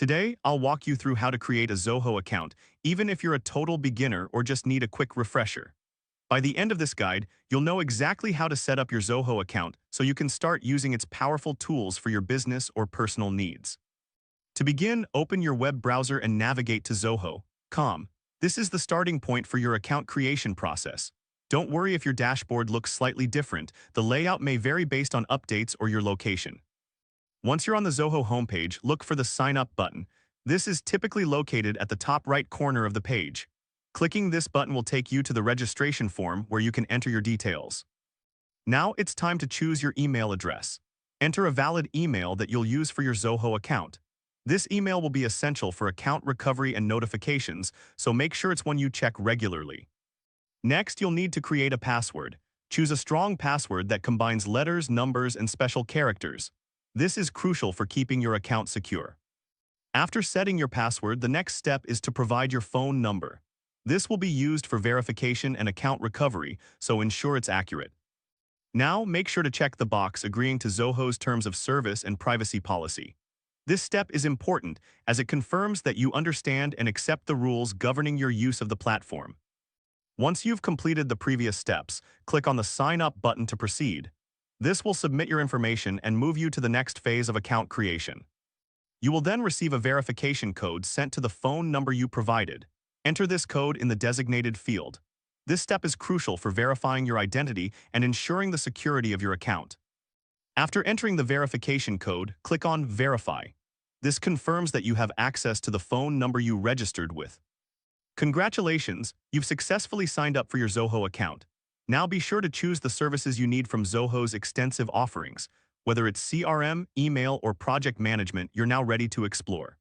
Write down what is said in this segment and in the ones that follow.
Today, I'll walk you through how to create a Zoho account, even if you're a total beginner or just need a quick refresher. By the end of this guide, you'll know exactly how to set up your Zoho account so you can start using its powerful tools for your business or personal needs. To begin, open your web browser and navigate to Zoho.com. This is the starting point for your account creation process. Don't worry if your dashboard looks slightly different. The layout may vary based on updates or your location. Once you're on the Zoho homepage, look for the Sign Up button. This is typically located at the top right corner of the page. Clicking this button will take you to the registration form where you can enter your details. Now it's time to choose your email address. Enter a valid email that you'll use for your Zoho account. This email will be essential for account recovery and notifications, so make sure it's one you check regularly. Next, you'll need to create a password. Choose a strong password that combines letters, numbers, and special characters. This is crucial for keeping your account secure. After setting your password, the next step is to provide your phone number. This will be used for verification and account recovery, so ensure it's accurate. Now, make sure to check the box agreeing to Zoho's terms of service and privacy policy. This step is important as it confirms that you understand and accept the rules governing your use of the platform. Once you've completed the previous steps, click on the Sign Up button to proceed. This will submit your information and move you to the next phase of account creation. You will then receive a verification code sent to the phone number you provided. Enter this code in the designated field. This step is crucial for verifying your identity and ensuring the security of your account. After entering the verification code, click on Verify. This confirms that you have access to the phone number you registered with. Congratulations, you've successfully signed up for your Zoho account. Now be sure to choose the services you need from Zoho's extensive offerings. Whether it's CRM, email, or project management, you're now ready to explore.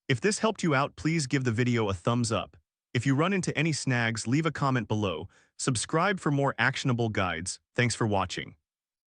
If this helped you out, please give the video a thumbs up. If you run into any snags, leave a comment below. Subscribe for more actionable guides. Thanks for watching.